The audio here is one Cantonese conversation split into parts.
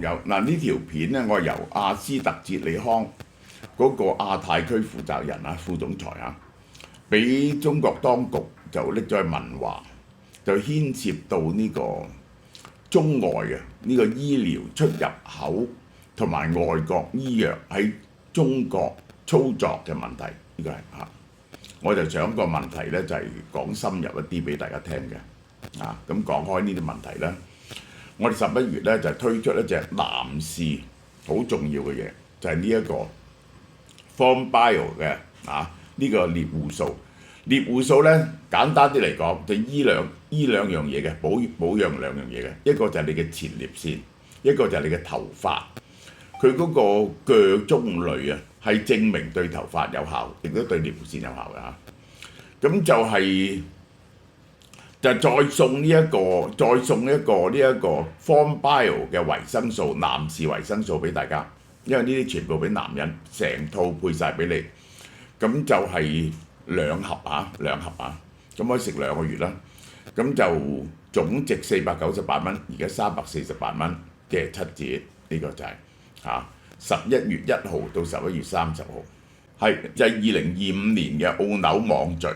友，嗱呢條片咧，我係由阿斯特捷利康嗰個亞太區負責人副總裁俾中國當局就拎咗去問話，就牽涉到呢個中外嘅呢個醫療出入口同埋外國醫藥喺中國操作嘅問題，呢個係我就想個問題咧就係講深入一啲俾大家聽嘅，咁講開呢啲問題咧。我哋11月咧就推出一隻男士好重要嘅嘢，就係呢一個 FormBio 嘅呢個獵戶素。獵戶素咧簡單啲嚟講，就醫兩樣嘢嘅，保養兩樣嘢嘅，一個就係你嘅前列腺，一個就係你嘅頭髮。佢嗰個鋸中類係證明對頭髮有效，亦都對獵戶腺有效嘅咁就係、就再送呢一個呢一個 FormBio 嘅維生素，男士維生素俾大家，因為呢啲全部俾男人，成套配晒俾你，咁就係兩盒，咁可以食2個月啦。咁就總值498蚊，而家348蚊嘅7折，呢個就係11月1號到11月30號，就係2025年嘅澳紐網聚。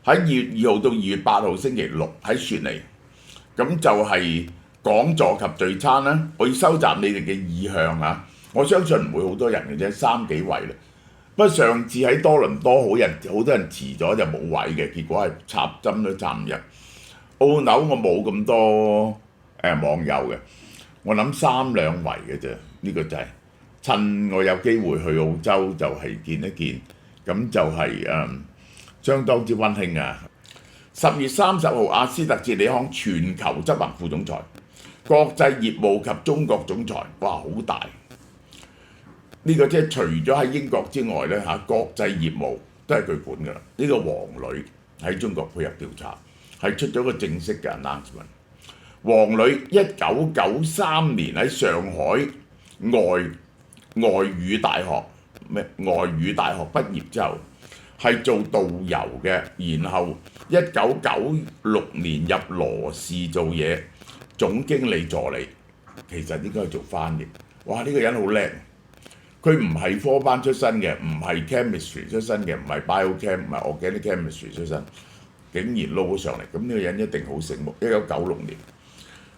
喺2月2號到2月8號星期六喺雪梨，咁就係講座及聚餐啦。我要收集你哋嘅意向我相信唔會好多人嘅啫，3幾位啦。不過上次喺多倫多好多人遲咗就冇位嘅，結果係插針都插唔入。澳紐我冇咁多網友嘅，我諗3兩圍嘅啫。呢個就係趁我有機會去澳洲就係見一見，咁就係相當之溫馨10月30號，阿斯特捷利康全球執行副總裁、國際業務及中國總裁，哇，好大！呢個即係除咗喺英國之外咧國際業務都係佢管㗎啦。呢個王磊喺中國配合調查，係出咗個正式嘅 announcement。王磊1993年喺上海外語大學畢業之後，係做導遊嘅，然後1996年入羅氏做嘢，總經理助理，其實應該係做翻譯。哇！呢個人好叻，佢唔係科班出身嘅，唔係 chemistry 出身嘅，唔係 biochem， 唔係 organic chemistry 出身，竟然撈咗上嚟，咁呢個人一定好醒目。1996年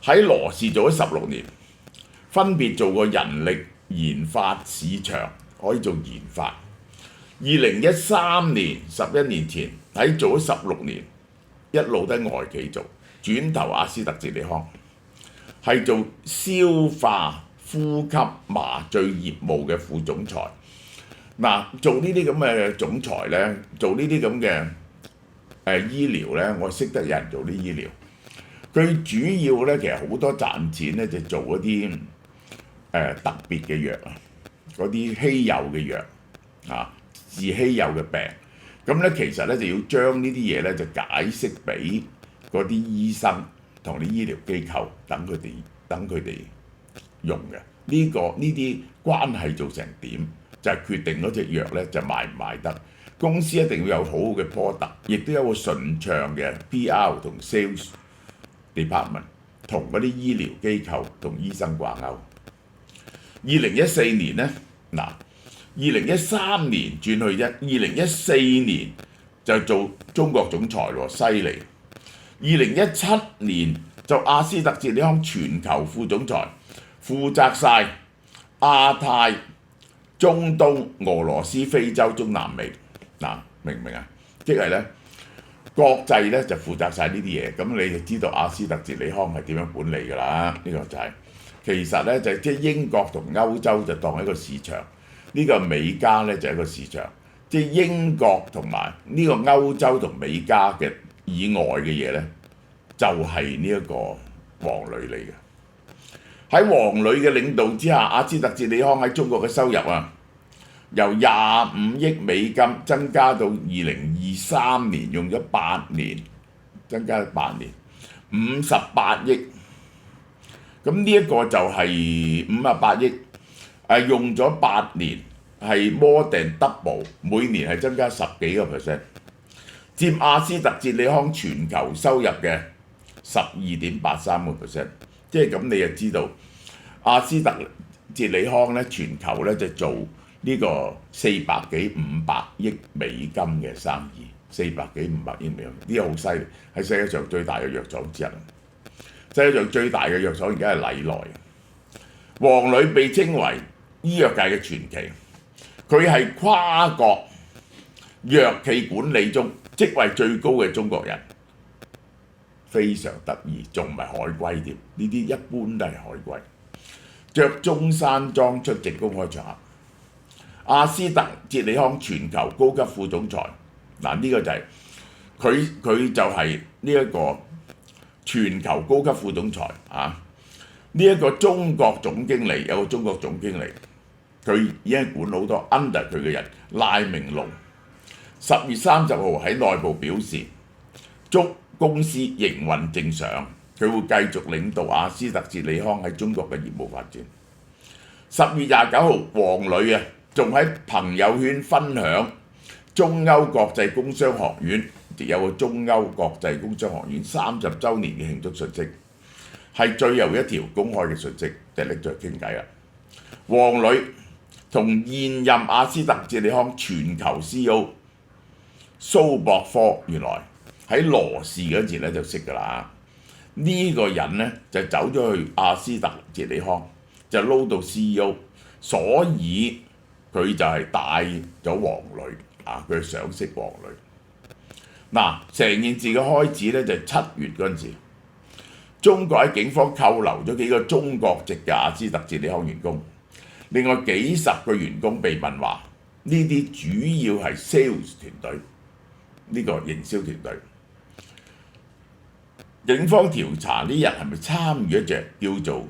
喺羅氏做咗16年，分別做過人力研發、市場，可以做研發。2013年11年前喺做咗16年，一路都喺外企做，轉頭阿斯特捷利康係做消化呼吸麻醉業務嘅副總裁。做呢啲咁嘅總裁咧，做呢啲咁嘅醫療咧，我識得有人做啲醫療。佢主要咧其實好多賺錢咧就做嗰啲特別嘅藥嗰啲稀有嘅藥治稀有嘅病，咁咧其實咧就要將呢啲嘢咧就解釋俾嗰啲醫生同啲醫療機構等佢哋用嘅。呢啲關係做成點，就係決定嗰隻藥咧就賣唔賣得。公司一定要有好好嘅 product， 亦都有個順暢嘅 PR 同 sales department， 同嗰啲醫療機構同醫生掛鈎。2014年咧2013年轉去2014年就做中國總裁喎，犀利。2017年就阿斯特捷利康全球副總裁，負責晒亞太、中東、俄羅斯、非洲、中南美。明唔明即係咧國際咧就負責晒呢啲嘢，咁你就知道阿斯特捷利康係點樣管理㗎啦。呢個就係其實咧就即係英國同歐洲就當係一個市場。呢個美加咧就係一個市場，即係英國同埋呢個歐洲同美加嘅以外嘅嘢咧，就係呢一個王磊嚟嘅。喺王磊嘅領導之下，阿斯特捷利康喺中國嘅收入由25億美金增加到2023年，用咗8年，增加8年58億。咁呢一個就係58億。用咗8年係 more than double， 每年係增加10幾個%，佔阿斯特捷利康全球收入嘅12.83%。即係咁你就知道阿斯特捷利康咧全球咧就做呢個400幾500億美金嘅生意，400幾500億美金，呢個好犀利，係世界上最大嘅藥廠之一。世界上最大嘅藥廠而家係禮來，黃磊被稱為醫藥界嘅傳奇，佢係跨國藥企管理中職位最高嘅中國人，非常得意，仲唔係海歸添？呢啲一般都係海歸。着中山裝出席公開場合。阿斯特捷利康全球高級副總裁，嗱呢個就係佢就係呢一個全球高級副總裁啊！呢一個中國總經理有個中國總經理，佢已經管好多 under 佢嘅人。賴明龍10月30號喺內部表示，祝公司營運正常，佢會繼續領導阿斯特捷利康喺中國嘅業務發展。10月29號，黃磊仲喺朋友圈分享中歐國際工商學院，亦有個中歐國際工商學院30週年嘅慶祝訊息，係最後一條公開嘅訊息，就拎咗去傾偈啦。黃磊同現任阿斯特捷利康全球 CEO 蘇博科原來喺羅氏嗰時咧就識㗎啦。呢個人咧就走咗去阿斯特捷利康，就撈到 CEO， 所以佢就係帶咗黃磊啊，佢賞識黃磊。嗱，成件事嘅開始咧就係7月嗰陣時，中國喺警方扣留咗幾個中國籍嘅阿斯特捷利康員工，另外幾十個員工被問話，呢啲主要係 sales 團隊，呢個營銷團隊。警方調查呢人係咪參與一隻叫做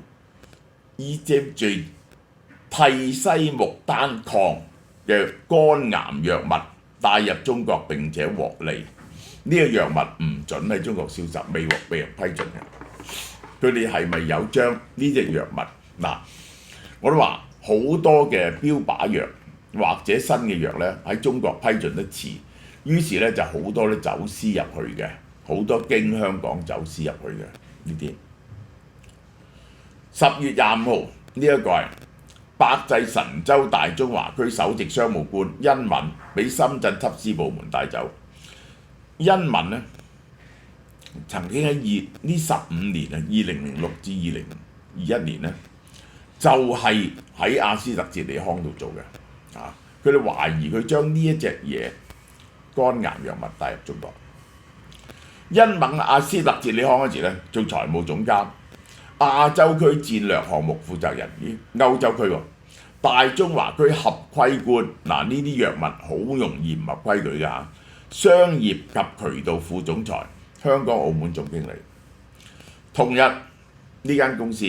EZG 替西木單抗嘅肝癌藥物帶入中國並且獲利，呢個藥物唔準喺中國銷售，未獲批准嘅。佢哋係咪有將呢隻藥物嗱？我都話好多嘅標靶藥或者新嘅藥咧喺中國批准得遲，於是咧就好多咧走私入去嘅，好多經香港走私入去嘅呢啲。10月25號呢一個係百濟神州大中華區首席商務官殷敏俾深圳緝私部門帶走。殷敏咧曾經喺呢15年啊，2006至2021年咧，就係喺阿斯特捷利康度做嘅啊。佢哋懷疑佢將呢一隻嘢肝癌藥物帶入中國。殷敏阿斯特捷利康嗰時咧做財務總監、亞洲區戰略項目負責人，歐洲區喎，大中華區合規官。嗱，呢啲藥物好容易唔合規矩㗎，商業及渠道副總裁，香港澳門總經理。同日呢間公司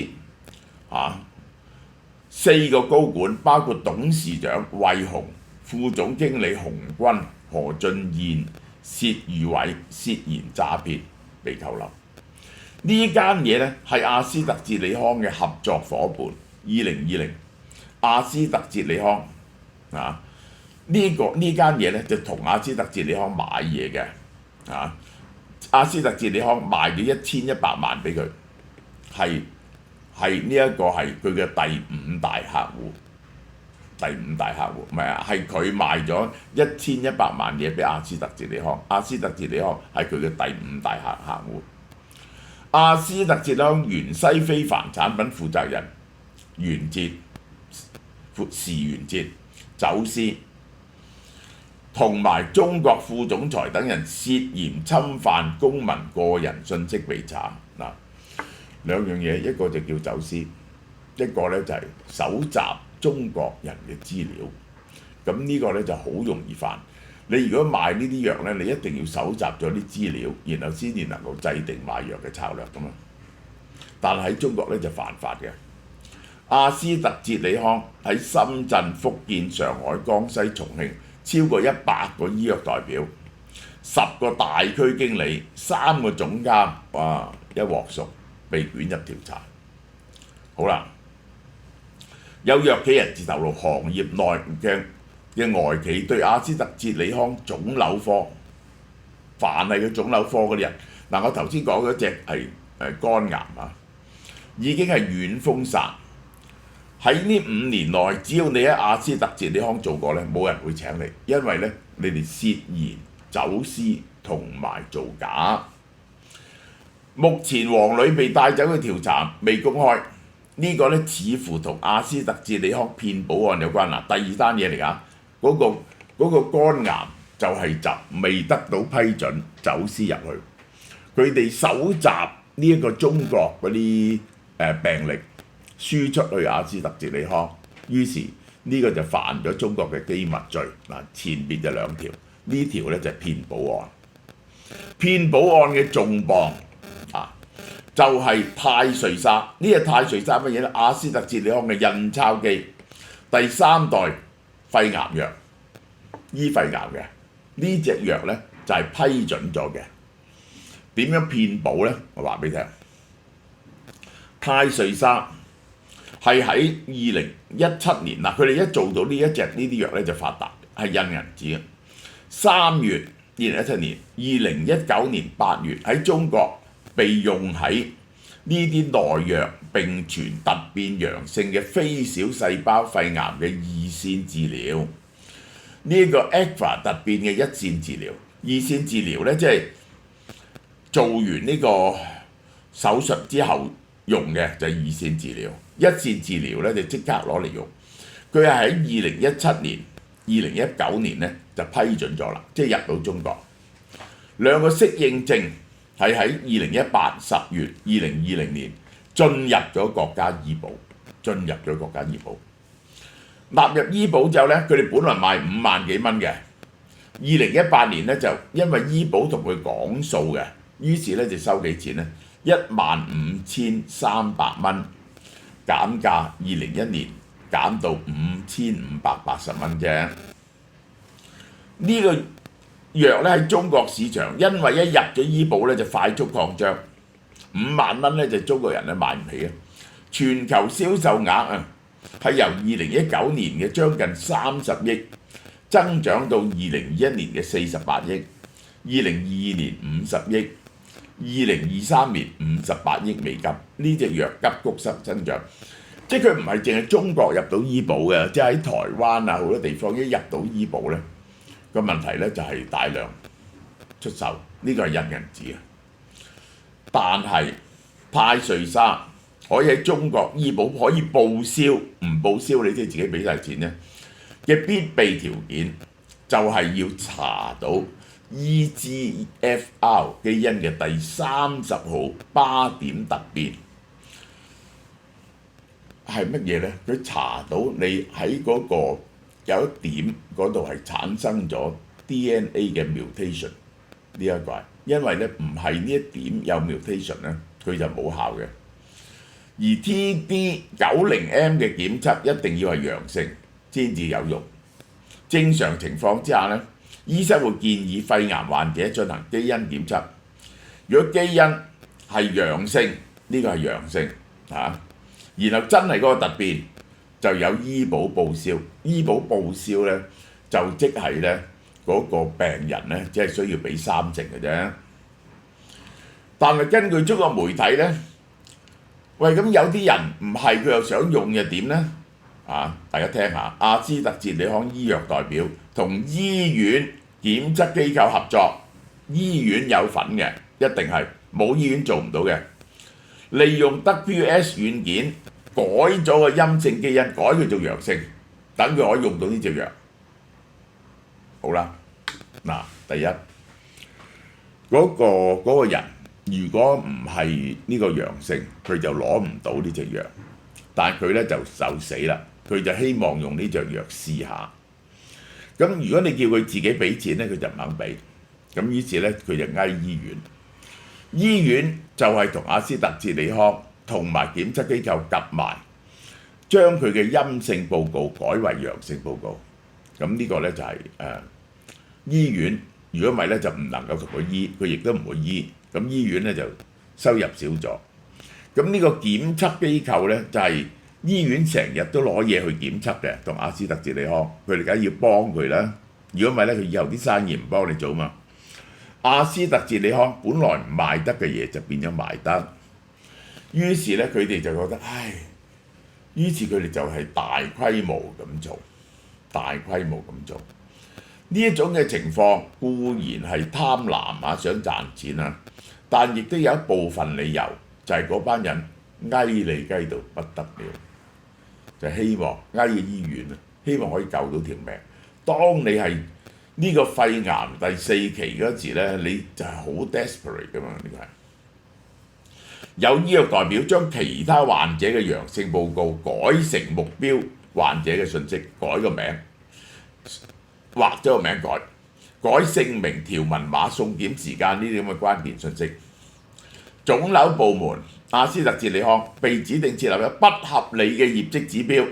4個高管，包括董事長魏鴻、副總經理洪軍、何俊賢、薛裕偉涉嫌詐騙被扣留。呢間嘢咧係阿斯特捷利康嘅合作伙伴。2020阿斯特捷利康呢間嘢咧就同阿斯特捷利康買嘢嘅阿斯特捷利康賣咗1100萬俾佢，係呢一個係佢嘅第5大客戶，唔係係佢賣咗1100萬嘢俾阿斯特捷利康，阿斯特捷利康係佢嘅第5大客戶。阿斯特捷利康芫茜非凡產品負責人袁哲走私，同埋中國副總裁等人涉嫌侵犯公民個人信息被查。嗱，兩樣嘢，一個就叫走私，一個咧就係搜集中國人嘅資料。咁呢個咧就好容易犯。你如果賣呢啲藥咧，你一定要搜集咗啲資料，然後先至能夠制定賣藥嘅策略㗎嘛。但係喺中國咧就犯法嘅。阿斯特捷利康喺深圳、福建、上海、江西、重慶超過100個醫藥代表、10個大區經理、3個總監，哇！一鑊熟，被捲入調查。好啦，有藥企人士透露，行業內嘅外企對阿斯特捷利康腫瘤科，凡係佢腫瘤科嗰啲人，嗱我頭先講嗰隻係肝癌已經係軟封殺。喺呢5年內，只要你喺阿斯特捷利康做過呢，冇人會請你，因為呢，你哋涉嫌走私同埋造假。目前王女被帶走嘅調查未公開，呢個呢似乎同阿斯特捷利康騙保案有關啦。第2單嘢嚟㗎，嗰個肝癌就係未得到批准走私入去，佢哋搜集呢一個中國嗰啲病歷輸出去阿斯特捷利康，於是呢個就犯咗中國嘅機密罪嗱。前邊就2條，呢條呢就係騙保案。騙保案嘅重磅就係泰瑞莎，呢個泰瑞莎乜嘢咧？阿斯特捷利康嘅印鈔機，第3代肺癌藥，醫肺癌嘅呢隻藥呢就係批准咗嘅。點樣騙保呢？我話俾你聽，泰瑞莎係喺2017年嗱，佢哋一做到呢啲藥呢就發達，係印銀紙嘅。3月2017年、2019年8月喺中國被用喺呢啲內藥並存突變陽性嘅非小細胞肺癌嘅2線治療。呢個 alpha 突變嘅1線治療，2線治療呢，即係做完呢個手術之後用嘅就係2線治療，1線治療呢就即刻攞嚟用。佢係喺2017年、2019年呢就批准咗啦，即係入到中國。2個適應症係喺2018 10月、2020年進入咗國家醫保，納入醫保之後呢，佢哋本來賣5萬幾蚊嘅，2018年呢就因為醫保同佢講數嘅，於是呢就收幾錢呢？15,300蚊，減價2021年減到5,580蚊啫。呢個藥呢喺中國市場，因為一入咗醫保呢就快速擴張，5萬蚊呢就中國人呢買唔起啊！全球銷售額係由2019年嘅將近30億增長到2021年嘅48億，2022年50億，2023年58億美金。呢隻藥急谷增長，即係佢唔係淨係中國入到醫保嘅，即係喺台灣啊好多地方一入到醫保呢，個問題呢就係大量出售，呢個係印銀紙啊。但係泰瑞莎可以喺中國醫保可以報銷，唔報銷你即係自己俾晒錢啫嘅必備條件，就係要查到 EGFR 基因嘅第30號巴點突變係乜嘢呢？佢查到你喺嗰個有一點嗰度係產生咗 DNA 嘅 mutation 呢一個係，因為呢唔係呢一點有 mutation 呢，佢就冇效嘅。而 TD90M 嘅檢測一定要係陽性先至有用。正常情況之下呢，醫生會建議肺癌患者進行基因檢測。如果基因係陽性，呢個係陽性然後真係嗰個突變就有醫保報銷。醫保報銷呢，就即係呢嗰個病人呢，只係需要俾3成嘅啫。但係根據中國媒體呢，喂，咁有啲人唔係佢又想用又點呢？大家聽下，阿斯特捷利康醫藥代表同醫院檢測機構合作，醫院有份嘅，一定係冇醫院做唔到嘅。利用 WS 軟件改咗個陰性基因，改佢做陽性，等佢可以用到呢隻藥。好啦，第一嗰個人。如果唔係呢個陽性，佢就攞唔到呢隻藥，但係佢呢就死啦。佢就希望用呢隻藥試下。咁如果你叫佢自己俾錢呢，佢就唔肯俾。咁於是呢，佢就嗌醫院。醫院就係同阿斯特捷利康同埋檢測機構夾埋，將佢嘅陰性報告改為陽性報告。咁呢個呢就係醫院。如果唔係呢，就唔能夠同佢醫，佢亦都唔會醫。咁醫院呢就收入少咗。咁呢個檢測機構呢，就係醫院成日都攞嘢去檢測嘅，同阿斯特捷利康，佢哋梗係要幫佢啦。如果唔係呢，佢以後啲生意唔幫你做嘛。阿斯特捷利康本來唔賣得嘅嘢就變咗賣得，於是呢，佢哋就覺得，於是佢哋就係大規模咁做，大規模咁做。呢一種嘅情況固然係貪婪啊，想賺錢啊，但亦都有一部分理由就係嗰班人翳你翳到不得了，就希望翳嘅醫院啊，希望可以救到條命。當你係呢個肺癌第4期嗰時咧，你就係好 desperate 噶嘛，呢個係。有醫藥代表將其他患者嘅陽性報告改成目標患者嘅信息，改個名，畫咗個名改姓名、條紋碼、送檢時間呢啲咁嘅關鍵信息。腫瘤部門阿斯特捷利康被指定設立咗不合理嘅業績指標，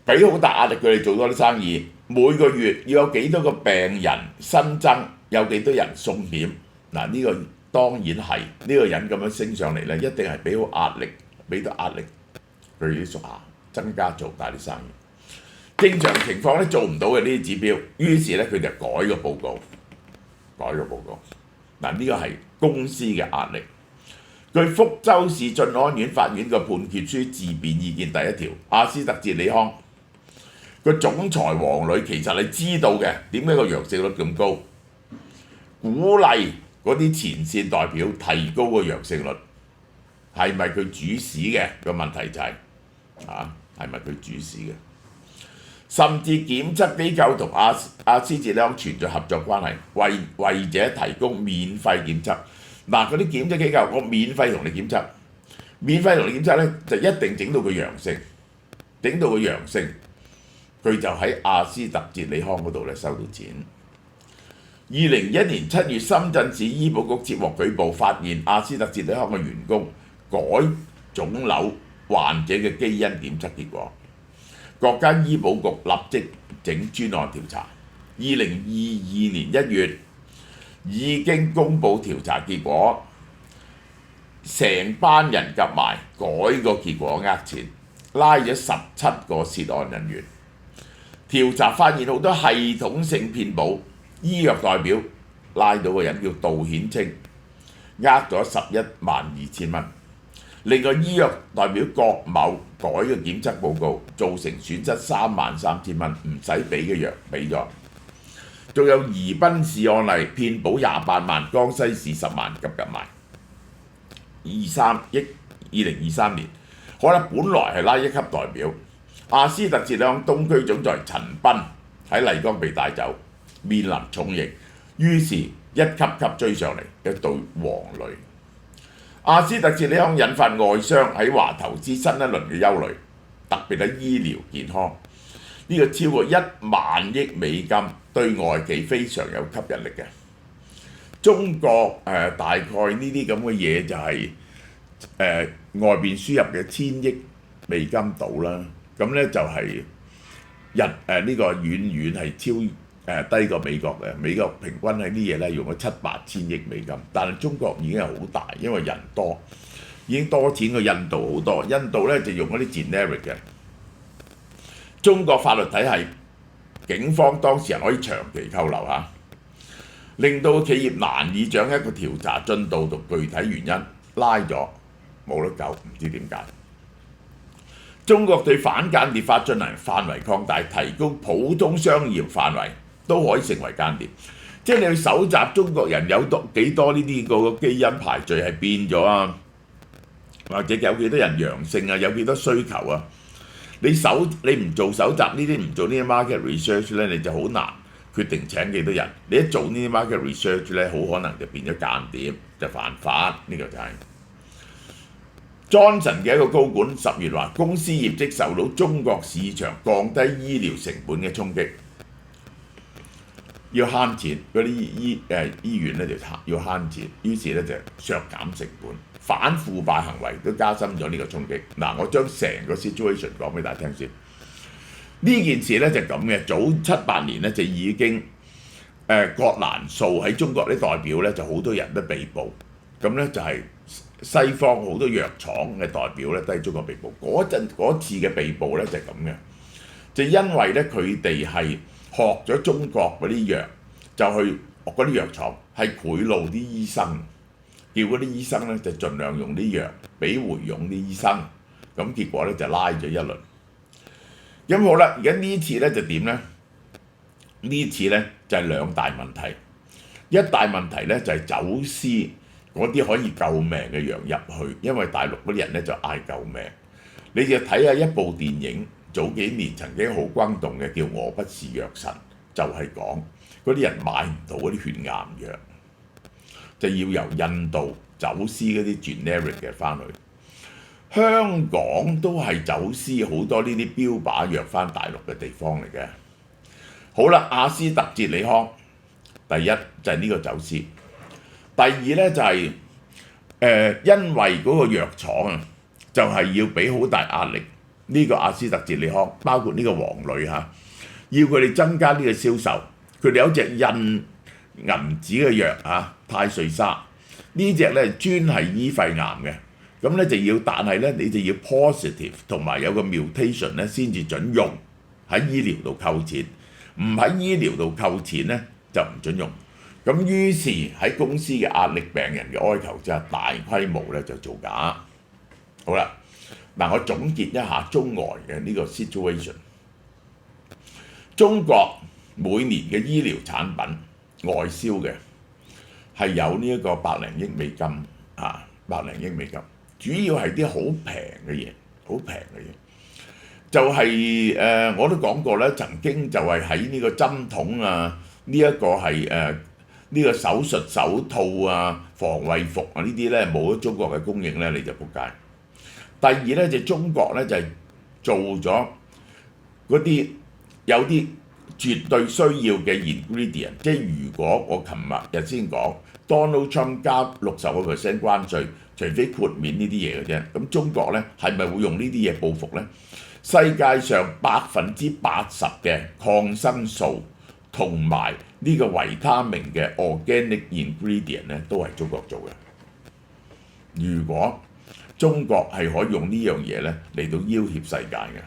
俾好大壓力佢哋做多啲生意。每個月要有幾多個病人新增，有幾多人送檢。嗱，呢個當然係呢個人咁樣升上嚟咧，一定係俾好壓力，俾到壓力佢啲屬下增加做大啲生意。正常情況咧做唔到嘅呢啲指標，於是咧佢就改個報告。嗱，呢個係公司嘅壓力。據福州市晉安縣法院嘅判決書自辯意見第1條，阿斯特捷利康個總裁黃磊其實係知道嘅，點解個陽性率咁高，鼓勵嗰啲前線代表提高個陽性率，係咪佢主使嘅個問題就係係咪佢主使嘅？甚至檢測機構同阿斯捷利康存在合作關係，為者提供免費檢測。嗱，嗰啲檢測機構我免費同你檢測，咧就一定整到佢陽性，佢就喺阿斯特捷利康嗰度咧收到錢。2021年7月，深圳市醫保局接獲舉報，發現阿斯特捷利康嘅員工改腫瘤患者嘅基因檢測結果，國家醫保局立即整專案調查。2022年1月已經公佈調查結果，成班人夾埋改個結果呃錢，拉咗17個涉案人員。調查發現好多系統性騙保，醫藥代表拉到個人叫杜顯清，呃咗112000蚊。另外醫藥代表郭某改個檢測報告，造成損失33000蚊，唔使俾嘅藥俾咗。仲有宜賓市案例，騙保28萬，江西市10萬，夾埋2023年，可能本來係拉1級代表。阿斯特捷利康東區總裁陳斌喺麗江被帶走，面臨重刑，於是一級級追上嚟，一對黃磊。阿斯特捷利康引發外商喺華投資新一輪嘅憂慮，特別喺醫療健康，呢個超過1萬億美金，對外企非常有吸引力嘅。中國大概呢啲咁嘅嘢就係外邊輸入嘅1000億美金到啦。咁咧就係呢個遠遠係低過美國嘅，美國平均喺啲嘢咧用咗700-8千億美金，但係中國已經係好大，因為人多，已經多錢過印度好多。印度咧就用嗰啲 generic 嘅。中國法律體系，警方當事人可以長期扣留令到企業難以掌握一個調查進度同具體原因，拉咗冇得救，唔知點解。中國對反間諜法進行範圍擴大，提高普通商業範圍都可以成為間諜。即係你去搜集中國人有幾多呢啲個基因排序係變咗啊，或者有幾多人陽性啊，有幾多需求啊？你唔做搜集呢啲，唔做呢啲 market research 咧，你就好難決定請幾多人。你一做呢啲 market research 咧，好可能就變咗間諜，就犯法。呢個就係。Johnson 嘅一個高管10月話，公司業績受到中國市場降低醫療成本嘅衝擊，要慳錢，嗰啲醫院咧就要慳錢，於是咧就削減成本，反腐敗行為都加深咗呢個衝擊。嗱，我將成個 situation 講俾大家聽先。呢件事咧就咁嘅，早7-8年咧就已經葛蘭素喺中國啲代表咧就好多人都被捕，咁咧就係西方好多藥廠嘅代表咧都喺中國被捕。嗰次嘅被捕咧就係咁嘅，就因為咧佢哋係學咗中國嗰啲藥，就去嗰啲藥廠係賄賂啲醫生，叫嗰啲醫生咧就盡量用啲藥俾回佣啲醫生，咁結果咧就拉咗一輪。咁好啦，而家呢次咧就點咧？呢次咧就係兩大問題。一大問題咧就係走私嗰啲可以救命嘅羊入去，因為大陸嗰啲人咧就嗌救命。你就睇下一部電影，早幾年曾經好轟動嘅叫《我不是藥神》，就係講嗰啲人買唔到嗰啲血癌藥，就要由印度走私嗰啲 generic 嘅翻去。香港都係走私好多呢啲標靶藥翻大陸嘅地方嚟嘅。好啦，阿斯特捷利康，第一就係呢個走私，第二咧就係因為嗰個藥廠啊，就係要俾好大壓力呢個阿斯特捷利康，包括呢個黃磊嚇，要佢哋增加呢個銷售。佢哋有隻印銀紙嘅藥啊，泰瑞莎呢隻咧專係醫肺癌嘅，咁咧就要，但係咧你就要 positive 同埋有個 mutation 咧先至準用，喺醫療度扣錢，唔喺醫療度扣錢咧就唔準用。咁於是喺公司嘅壓力、病人嘅哀求之下，大規模咧就造假。好啦，嗱我總結一下中外嘅呢個 situation。中國每年嘅醫療產品外銷嘅係有呢一個百零億美金啊，百零億美金，主要係啲好平嘅嘢，好平嘅嘢。就係我都講過咧，曾經就係喺呢個針筒啊，呢一個係呢個手術手套啊、防衛服啊呢啲咧冇咗中國嘅供應咧，你就仆街。第二咧就中國咧就係做咗嗰啲有啲絕對需要嘅 ingredient， 即係如果我琴日先講 Donald Trump 加60% 關稅，除非豁免呢啲嘢嘅啫，咁中國咧係咪會用呢啲嘢報復咧？世界上80%嘅抗生素同埋呢個維他命嘅 organic ingredient 咧，都係中國做嘅。如果中國係可以用呢樣嘢咧嚟到要挾世界嘅，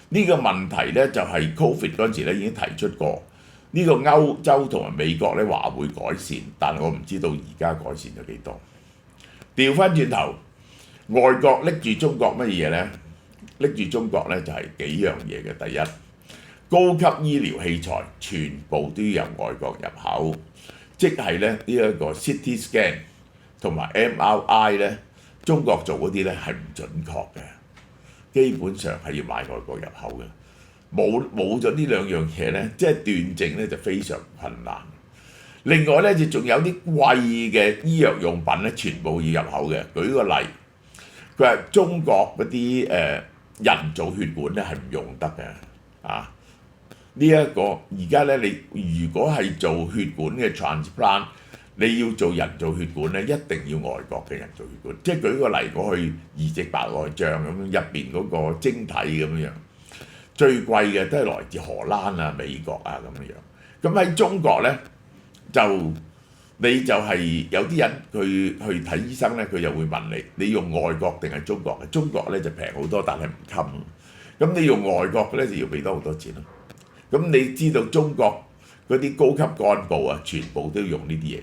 呢個問題咧就係 Covid 嗰陣時咧已經提出過，呢個歐洲同埋美國咧話會改善，但係我唔知道而家改善咗幾多。調翻轉頭，外國拎住中國乜嘢咧？拎住中國咧就係幾樣嘢嘅。第一，高級醫療器材全部都要由外國入口，即係咧呢一個 CT scan 同埋 MRI 咧，中國做嗰啲咧係唔準確嘅，基本上係要買外國入口嘅。冇咗呢兩樣嘢咧，即係斷症咧就非常困難。另外咧就仲有啲貴嘅醫藥用品咧，全部要入口嘅。舉個例，佢話中國嗰啲人造血管咧係唔用得嘅啊！呢一個而家咧，你如果係做血管嘅 transplant， 你要做人造血管咧，一定要外國嘅人造血管。即係舉個例，我去移植白內障咁，入邊嗰個晶體咁樣，最貴嘅都係來自荷蘭啊、美國啊咁樣。咁喺中國咧，你就係有啲人佢去睇醫生咧，佢就會問你用外國定係中國嘅？中國咧就平好多，但係唔襟。咁你用外國嘅咧就要俾多好多錢咯。咁你知道中國嗰啲高級幹部啊，全部都要用呢啲嘢，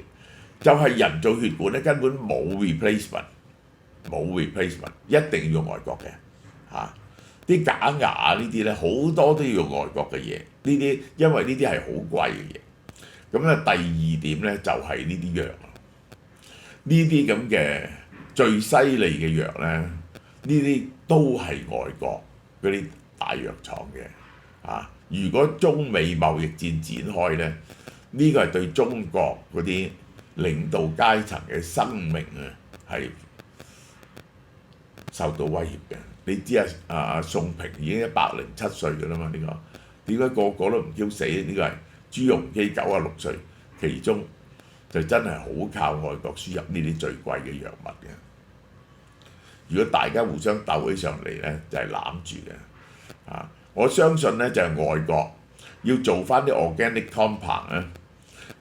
就係人造血管咧根本冇 replacement， 一定要用外國嘅嚇。啲假牙呢啲咧好多都要用外國嘅嘢，呢啲因為呢啲係好貴嘅嘢。咁咧第二點咧就係呢啲藥，呢啲咁嘅最犀利嘅藥咧，呢啲都係外國嗰啲大藥廠嘅啊。如果中美貿易戰展開咧，呢個係對中國嗰啲領導階層嘅生命啊係受到威脅嘅。你知啊，宋平已經107歲㗎啦嘛，呢個點解個個都唔叫死？呢個係朱鎔基96歲，其中就真係好靠外國輸入呢啲最貴嘅藥物嘅。如果大家互相鬥起上嚟咧，就係攬住嘅啊！我相信咧就係外國要做翻啲 organic compound 咧，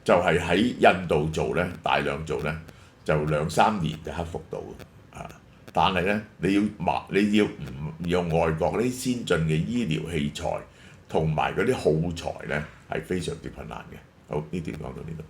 就係喺印度做咧，大量做咧，就2-3年就克服到啊！但係咧你要唔用外國呢啲先進嘅醫療器材同埋嗰啲耗材咧，係非常之困難嘅。好，呢段講到呢度。